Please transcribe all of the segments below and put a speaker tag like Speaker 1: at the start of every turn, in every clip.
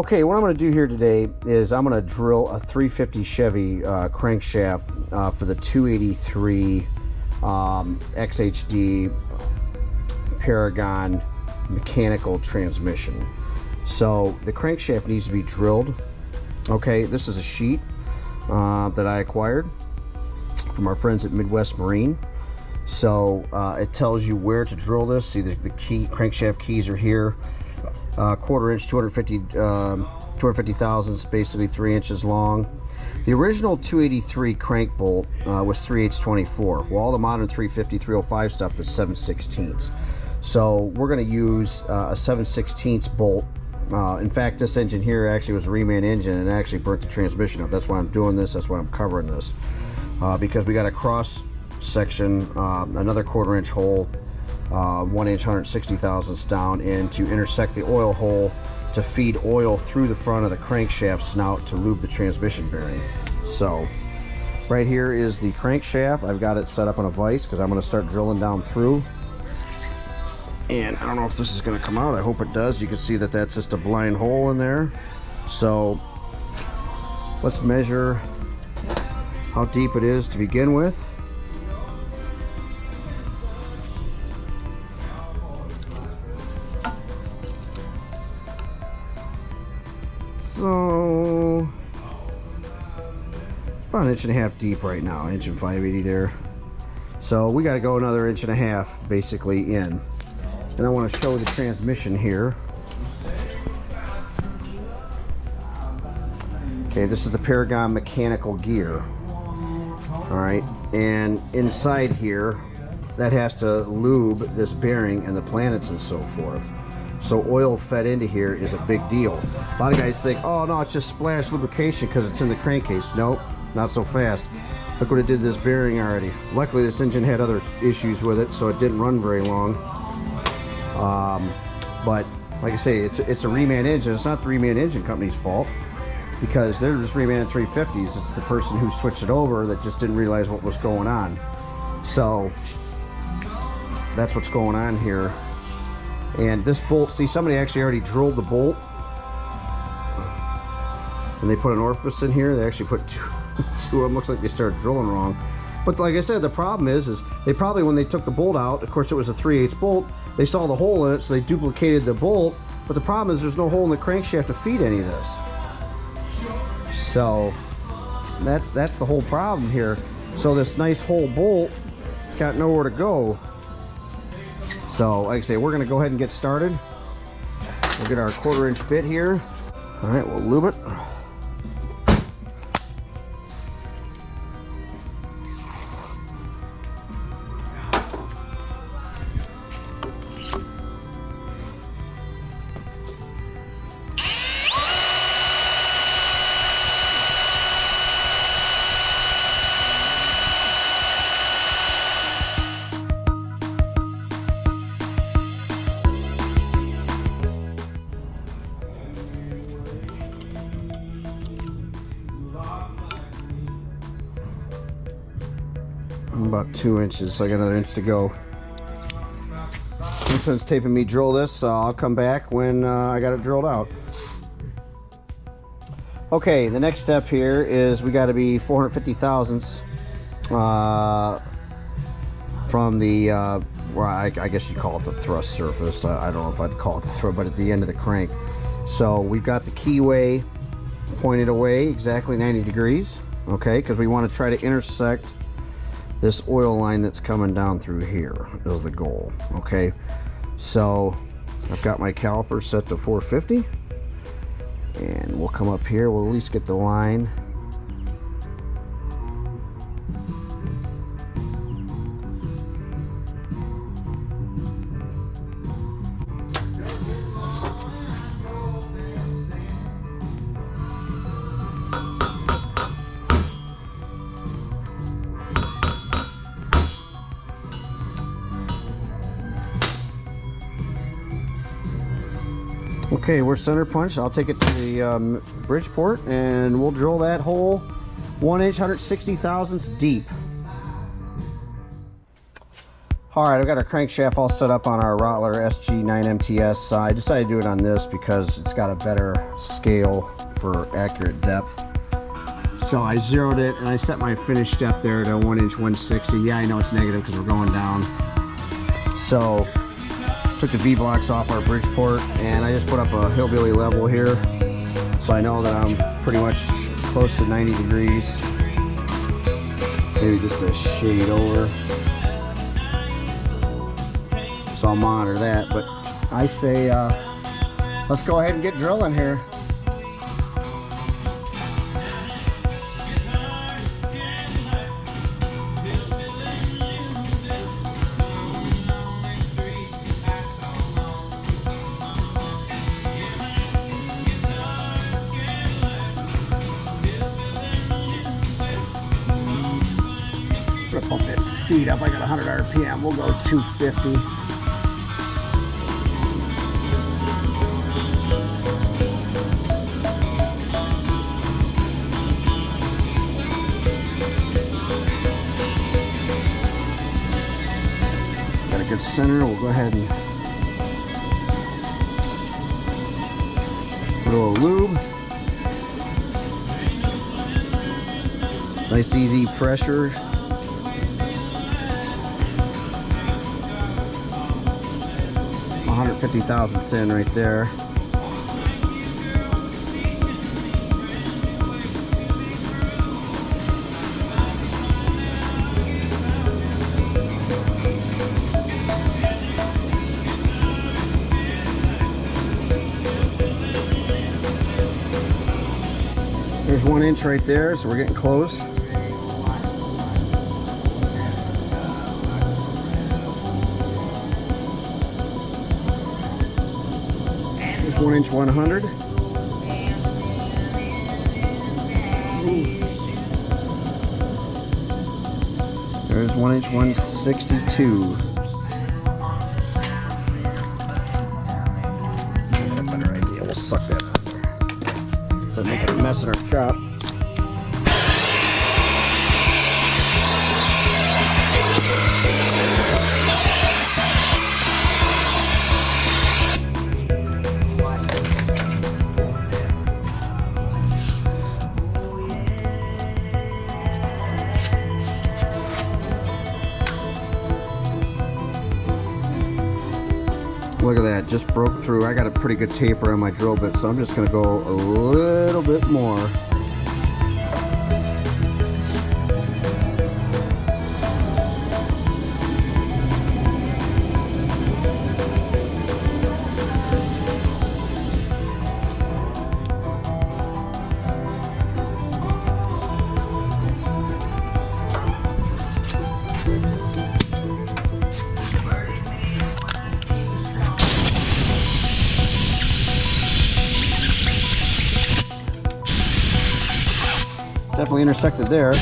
Speaker 1: Okay, what I'm going to do here today is I'm going to drill a 350 Chevy crankshaft for the 283 XHD Paragon mechanical transmission. So the crankshaft needs to be drilled. Okay, this is a sheet that I acquired from our friends at Midwest Marine. So it tells you where to drill this. See, the key crankshaft keys are here. Quarter inch, 250 thousandths, basically 3 inches long. The original 283 crank bolt was 3/8 24. Well, all the modern 350, 305 stuff is 7/16. So we're going to use a 7/16 bolt. In fact, this engine here actually was a reman engine and actually burnt the transmission up. That's why I'm doing this. That's why I'm covering this, because we got a cross section, another 1/4 inch hole, 1 inch 160 thousandths down in to intersect the oil hole to feed oil through the front of the crankshaft snout to lube the transmission bearing. So right here is the crankshaft. I've got it set up on a vise because I'm going to start drilling down through. And I don't know if this is going to come out. I hope it does. You can see that that's just a blind hole in there. So let's measure how deep it is to begin with. So about 1.5 inches deep right now, 1 5/80 inches there. So we got to go another 1.5 inches basically in. And I want to show the transmission here. Okay, this is the Paragon mechanical gear. All right, and inside here, that has to lube this bearing and the planets and so forth. So oil fed into here is a big deal. A lot of guys think, oh no, it's just splash lubrication because it's in the crankcase. Nope, not so fast. Look what it did to this bearing already. Luckily this engine had other issues with it, so it didn't run very long. But like I say, it's a reman engine. It's not the reman engine company's fault, because they're just reman 350s. It's the person who switched it over that just didn't realize what was going on. So that's what's going on here. And this bolt, see, somebody actually already drilled the bolt and they put an orifice in here. They actually put two of them. Looks like they started drilling wrong. But like I said, the problem is they probably, when they took the bolt out, of course it was a 3/8 bolt, they saw the hole in it, so they duplicated the bolt. But the problem is there's no hole in the crankshaft to feed any of this. So that's the whole problem here. So this nice hole bolt, it's got nowhere to go. So like I say, we're going to go ahead and get started. We'll get our 1/4 inch bit here. All right, we'll lube it. About 2 inches, so I got another inch to go. And since taping me drill this, I'll come back when I got it drilled out. Okay, the next step here is we got to be 450 thousandths from the well, I guess you call it the thrust surface. I don't know if I'd call it the thrust, but at the end of the crank. So we've got the keyway pointed away exactly 90 degrees, okay, because we want to try to intersect this oil line that's coming down through here is the goal. Okay, so I've got my caliper set to 450, and we'll come up here. We'll at least get the line. Okay, we're center punch. I'll take it to the Bridgeport and we'll drill that hole 1 inch 160 thousandths deep. Alright, I've got our crankshaft all set up on our Rottler SG9MTS. I decided to do it on this because it's got a better scale for accurate depth. So I zeroed it and I set my finish depth there to 1 inch 160. Yeah, I know it's negative because we're going down. So took the V-blocks off our Bridgeport and I just put up a hillbilly level here. So I know that I'm pretty much close to 90 degrees. Maybe just a shade over. So I'll monitor that, but I say let's go ahead and get drilling here. I'm gonna pump that speed up. I got 100 RPM. We'll go 250. Good center. We'll go ahead and put a little lube. Nice easy pressure. 150 thousandths in right there. There's 1 inch right there, so we're getting close. There's 1 inch 100. There's 1 inch 162. That's a better idea. We'll suck that up. So make a mess in our shop. Look at that, just broke through. I got a pretty good taper on my drill bit, so I'm just going to go a little bit more. Definitely intersected there.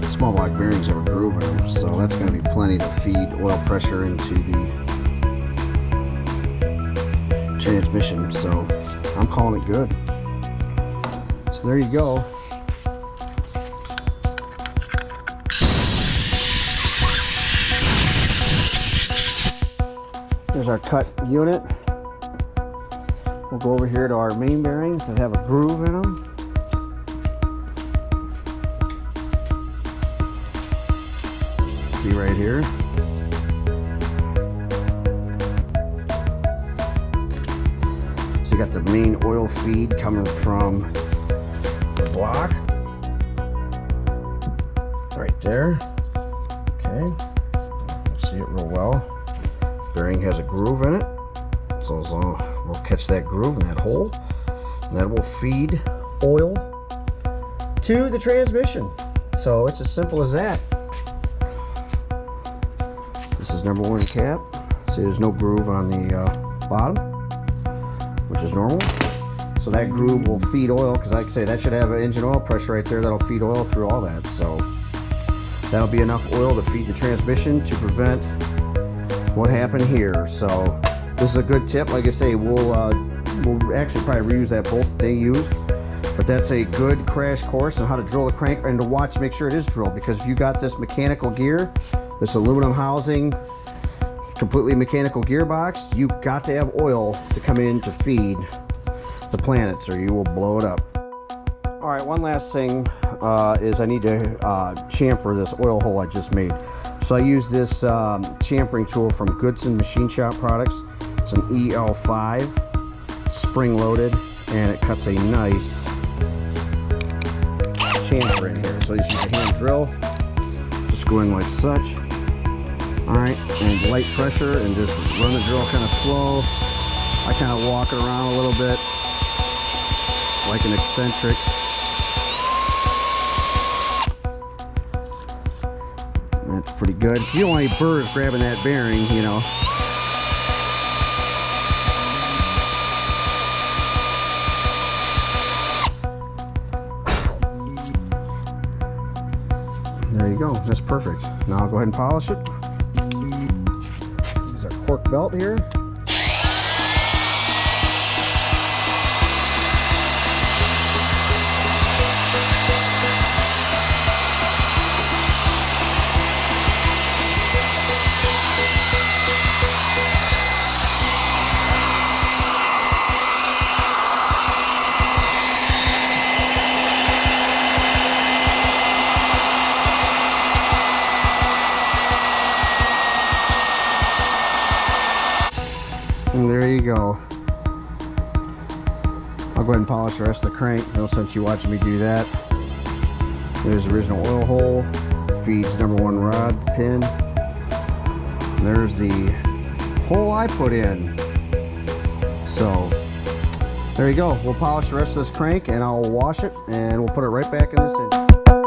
Speaker 1: Small block bearings have a groove in them, so that's going to be plenty to feed oil pressure into the transmission. So I'm calling it good. So there you go. There's our cut unit. We'll go over here to our main bearings that have a groove in them. See right here. So you got the main oil feed coming from the block. Right there. Okay. Let's see it real well. Bearing has a groove in it, so as long we'll catch that groove in that hole, and that will feed oil to the transmission. So it's as simple as that. This is number 1 cap. See, there's no groove on the bottom, which is normal. So that groove will feed oil, because like I say, that should have an engine oil pressure right there that'll feed oil through all that. So that'll be enough oil to feed the transmission to prevent what happened here. So this is a good tip. Like I say, we'll actually probably reuse that bolt that they used, but that's a good crash course on how to drill the crank and to watch, make sure it is drilled, because if you got this mechanical gear, this aluminum housing, completely mechanical gearbox, you got to have oil to come in to feed the Planets or you will blow it up. All right, one last thing is I need to chamfer this oil hole I just made. So I use this chamfering tool from Goodson Machine Shop Products. It's an EL5, spring-loaded, and it cuts a nice chamfer in here. So you use a hand drill, just going like such. All right, and light pressure, and just run the drill kind of slow. I kind of walk it around a little bit, like an eccentric. That's pretty good. You don't want any birds grabbing that bearing, you know. There you go. That's perfect. Now I'll go ahead and polish it. There's our cork belt here. And there you go. I'll go ahead and polish the rest of the crank. No sense you watching me do that. There's the original oil hole. Feeds #1 rod pin. And there's the hole I put in. So there you go. We'll polish the rest of this crank and I'll wash it and we'll put it right back in this engine.